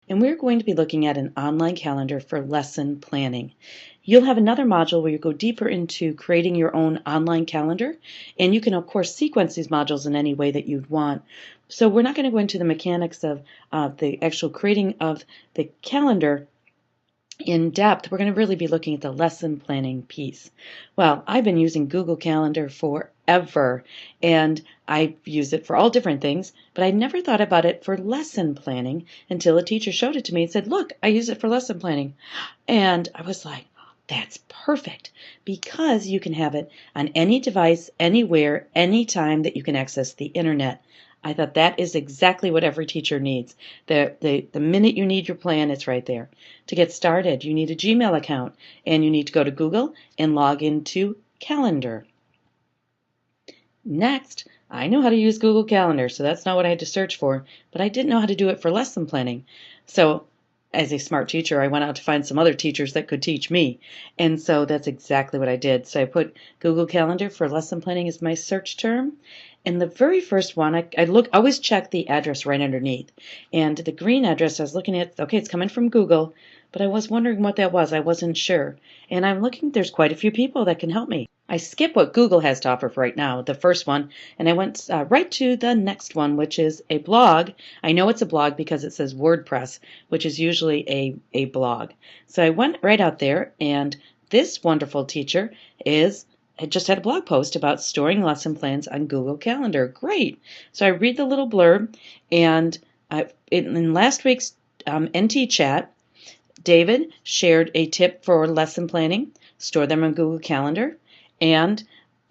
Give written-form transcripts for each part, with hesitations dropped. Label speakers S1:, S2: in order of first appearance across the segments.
S1: And we're going to be looking at an online calendar for lesson planning. You'll have another module where you go deeper into creating your own online calendar, and you can, of course, sequence these modules in any way that you'd want. So we're not going to go into the mechanics of the actual creating of the calendar in depth. We're going to really be looking at the lesson planning piece. Well, I've been using Google Calendar forever, and I use it for all different things, but I never thought about it for lesson planning until a teacher showed it to me and said, "Look, I use it for lesson planning." And I was like, that's perfect, because you can have it on any device, anywhere, anytime that you can access the internet. I thought that is exactly what every teacher needs. The minute you need your plan, it's right there. To get started, you need a Gmail account, and you need to go to Google and log into Calendar. Next, I know how to use Google Calendar, so that's not what I had to search for, but I didn't know how to do it for lesson planning. So as a smart teacher, I went out to find some other teachers that could teach me. And so that's exactly what I did. So I put Google Calendar for lesson planning as my search term. And the very first one, I always check the address right underneath. And the green address I was looking at, okay, it's coming from Google, but I was wondering what that was. I wasn't sure. And I'm looking, there's quite a few people that can help me. I skip what Google has to offer for right now, the first one, and I went right to the next one, which is a blog. I know it's a blog because it says WordPress, which is usually a blog. So I went right out there, and this wonderful teacher had just had a blog post about storing lesson plans on Google Calendar. Great. So I read the little blurb, and in last week's NT chat, David shared a tip for lesson planning, store them on Google Calendar. And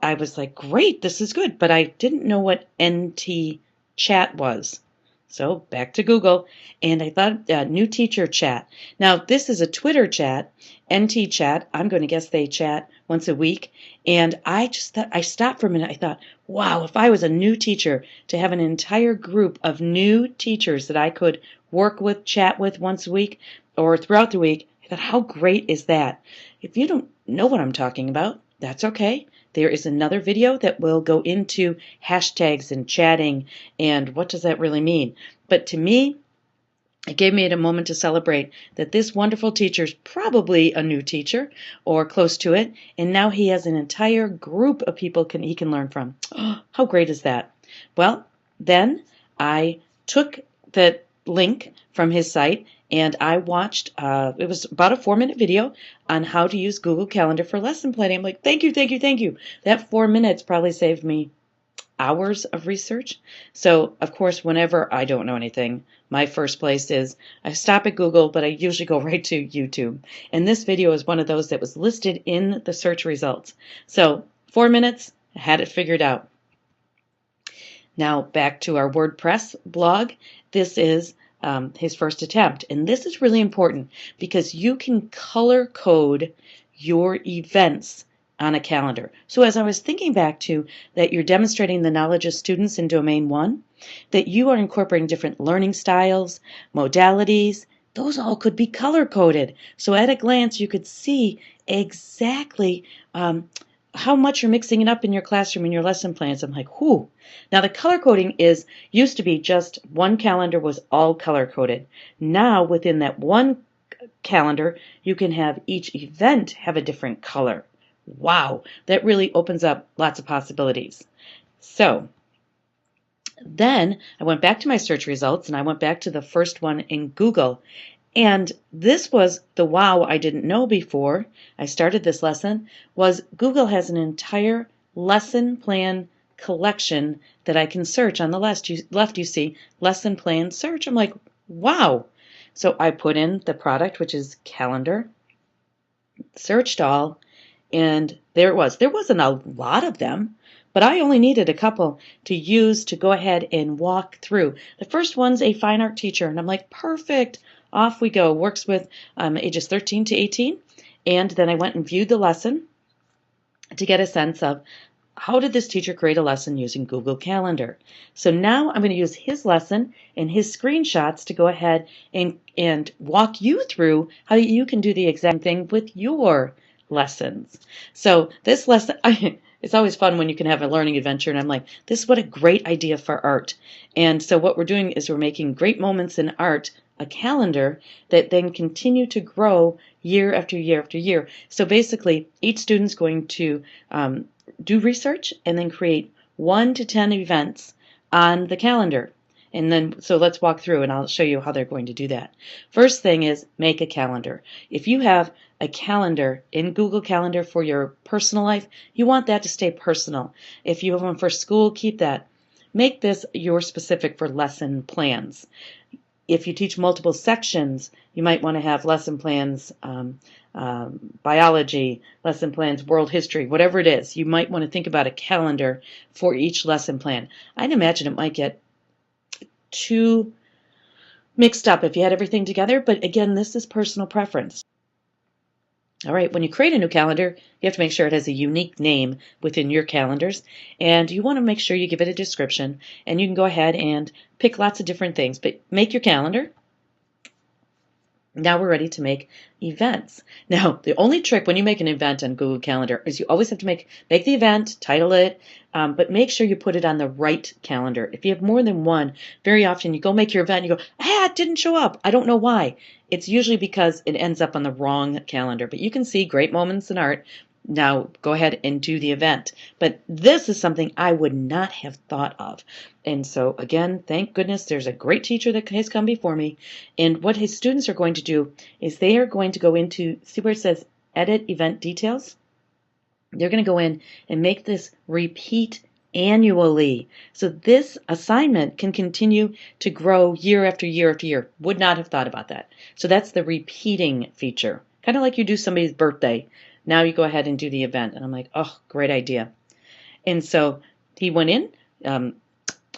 S1: I was like, great, this is good. But I didn't know what NT chat was. So back to Google, and I thought new teacher chat. Now, this is a Twitter chat, NT chat. I'm going to guess they chat once a week. And I stopped for a minute. I thought, wow, if I was a new teacher, to have an entire group of new teachers that I could work with, chat with once a week or throughout the week, I thought, how great is that? If you don't know what I'm talking about, that's okay. There is another video that will go into hashtags and chatting and what does that really mean. But to me, it gave me a moment to celebrate that this wonderful teacher is probably a new teacher or close to it, and now he has an entire group of people he can learn from. Oh, how great is that? Well, then I took the link from his site and I watched, it was about a 4-minute video on how to use Google Calendar for lesson planning. I'm like, thank you, thank you, thank you. That 4 minutes probably saved me hours of research. So, of course, whenever I don't know anything, my first place is I stop at Google, but I usually go right to YouTube. And this video is one of those that was listed in the search results. So, 4 minutes, I had it figured out. Now, back to our WordPress blog. This is his first attempt. And this is really important because you can color code your events on a calendar. So as I was thinking back to that you're demonstrating the knowledge of students in Domain 1, that you are incorporating different learning styles, modalities, those all could be color coded. So at a glance, you could see exactly how much you're mixing it up in your classroom in your lesson plans. I'm like, whoo. Now the color coding used to be just one calendar was all color coded. Now within that one calendar, you can have each event have a different color. Wow, that really opens up lots of possibilities. So then I went back to my search results and I went back to the first one in Google. And this was the wow I didn't know before I started this lesson, was Google has an entire lesson plan collection that I can search. On the left you see lesson plan search. I'm like, wow. So I put in the product, which is calendar, searched all, and there it was. There wasn't a lot of them, but I only needed a couple to use to go ahead and walk through. The first one's a fine art teacher, and I'm like, perfect. Off we go. Works with ages 13 to 18. And then I went and viewed the lesson to get a sense of how did this teacher create a lesson using Google Calendar. So now I'm going to use his lesson and his screenshots to go ahead and walk you through how you can do the exact thing with your lessons. So this lesson, it's always fun when you can have a learning adventure, and I'm like, this is what a great idea for art. And so what we're doing is we're making great moments in art a calendar that then continue to grow year after year after year. So basically, each student's going to do research and then create 1 to 10 events on the calendar. And then, so let's walk through and I'll show you how they're going to do that. First thing is make a calendar. If you have a calendar in Google Calendar for your personal life, you want that to stay personal. If you have one for school, keep that. Make this your specific for lesson plans. If you teach multiple sections, you might want to have lesson plans, biology, lesson plans, world history, whatever it is. You might want to think about a calendar for each lesson plan. I'd imagine it might get too mixed up if you had everything together, but again, this is personal preference. All right, when you create a new calendar, you have to make sure it has a unique name within your calendars, and you want to make sure you give it a description, and you can go ahead and pick lots of different things, but make your calendar. Now we're ready to make events. Now, the only trick when you make an event on Google Calendar is you always have to make the event, title it, but make sure you put it on the right calendar. If you have more than one, very often you go make your event and you go, it didn't show up. I don't know why. It's usually because it ends up on the wrong calendar. But you can see Great Moments in Art. Now go ahead and do the event. But this is something I would not have thought of. And so again, thank goodness there's a great teacher that has come before me. And what his students are going to do is they are going to go into, see where it says edit event details? They're going to go in and make this repeat annually. So this assignment can continue to grow year after year after year. Would not have thought about that. So that's the repeating feature. Kind of like you do somebody's birthday. Now you go ahead and do the event. And I'm like, oh, great idea. And so he went in,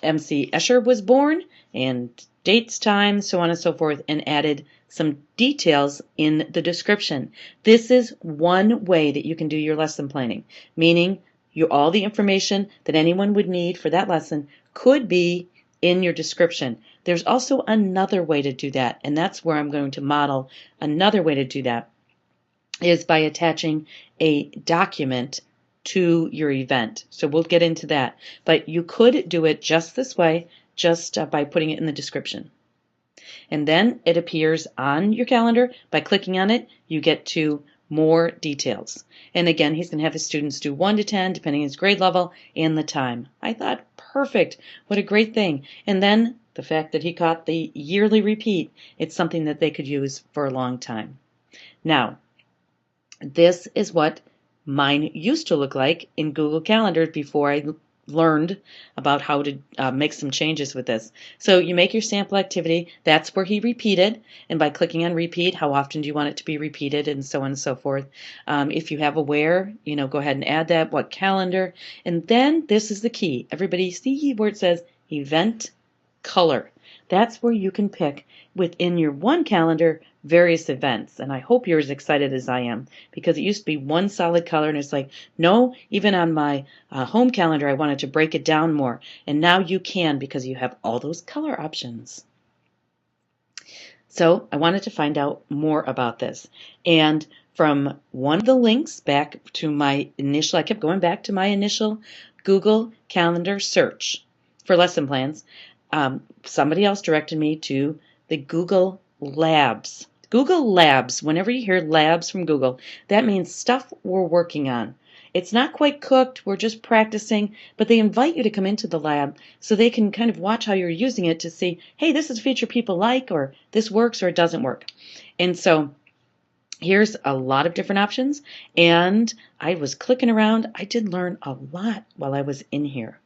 S1: MC Escher was born, and dates, times, so on and so forth, and added some details in the description. This is one way that you can do your lesson planning, meaning all the information that anyone would need for that lesson could be in your description. There's also another way to do that, and that's where I'm going to model another way to do that, is by attaching a document to your event. So we'll get into that. But you could do it just this way, just by putting it in the description. And then it appears on your calendar. By clicking on it, you get to more details. And again, he's going to have his students do 1 to 10, depending on his grade level and the time. I thought, perfect. What a great thing. And then the fact that he caught the yearly repeat, it's something that they could use for a long time. Now, this is what mine used to look like in Google Calendar before I learned about how to make some changes with this. So you make your sample activity. That's where he repeated. And by clicking on repeat, how often do you want it to be repeated, and so on and so forth. If you have a where, go ahead and add that. What calendar? And then this is the key. Everybody see where it says event color. That's where you can pick within your one calendar various events. And I hope you're as excited as I am, because it used to be one solid color, and it's like, no, even on my home calendar, I wanted to break it down more. And now you can, because you have all those color options. So I wanted to find out more about this. And from one of the links back to my initial, I kept going back to my initial Google Calendar search for lesson plans. Somebody else directed me to the Google Labs. Google Labs, whenever you hear labs from Google, that means stuff we're working on. It's not quite cooked, we're just practicing, but they invite you to come into the lab so they can kind of watch how you're using it to see, hey, this is a feature people like, or this works or it doesn't work. And so here's a lot of different options, and I was clicking around. I did learn a lot while I was in here.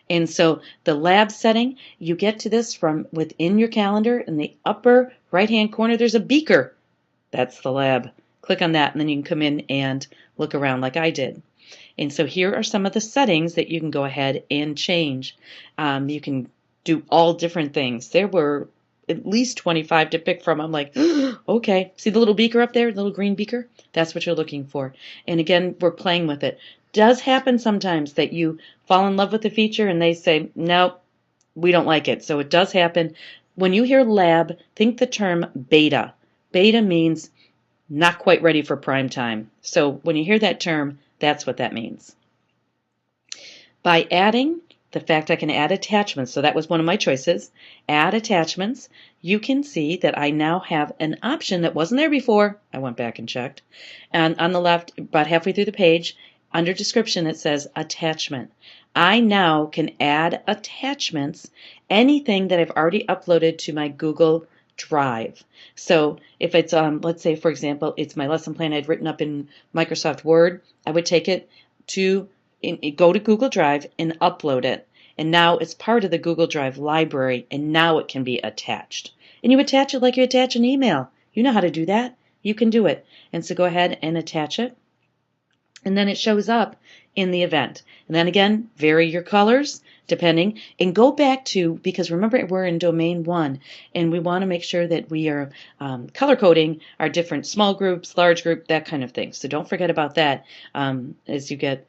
S1: And so the lab setting, you get to this from within your calendar. In the upper right-hand corner, there's a beaker. That's the lab. Click on that, and then you can come in and look around like I did. And so here are some of the settings that you can go ahead and change. You can do all different things. There were at least 25 to pick from. I'm like, okay. See the little beaker up there, the little green beaker? That's what you're looking for. And again, we're playing with it. Does happen sometimes that you fall in love with the feature and they say, nope, we don't like it. So it does happen. When you hear lab, think the term beta. Beta means not quite ready for prime time. So when you hear that term, that's what that means. By adding the fact I can add attachments, so that was one of my choices, add attachments, you can see that I now have an option that wasn't there before. I went back and checked. And on the left, about halfway through the page, under description, it says attachment. I now can add attachments, anything that I've already uploaded to my Google Drive. So if it's, let's say, for example, it's my lesson plan I'd written up in Microsoft Word, I would take it to go to Google Drive and upload it. And now it's part of the Google Drive library, and now it can be attached. And you attach it like you attach an email. You know how to do that. You can do it. And so go ahead and attach it. And then it shows up in the event. And then again, vary your colors depending, and go back to, because remember we're in domain 1, and we want to make sure that we are color coding our different small groups, large group, that kind of thing. So don't forget about that as you get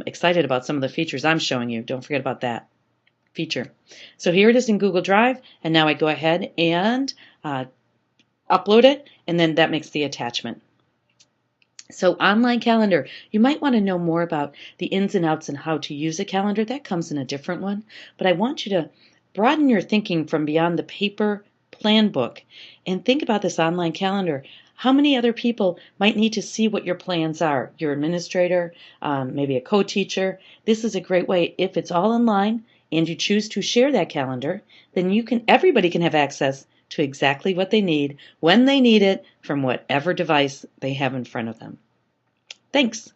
S1: excited about some of the features I'm showing you. Don't forget about that feature. So here it is in Google Drive, and now I go ahead and upload it, and then that makes the attachment. So online calendar, you might want to know more about the ins and outs and how to use a calendar. That comes in a different one. But I want you to broaden your thinking from beyond the paper plan book and think about this online calendar. How many other people might need to see what your plans are? Your administrator, maybe a co-teacher. This is a great way. If it's all online and you choose to share that calendar, then everybody can have access to exactly what they need, when they need it, from whatever device they have in front of them. Thanks.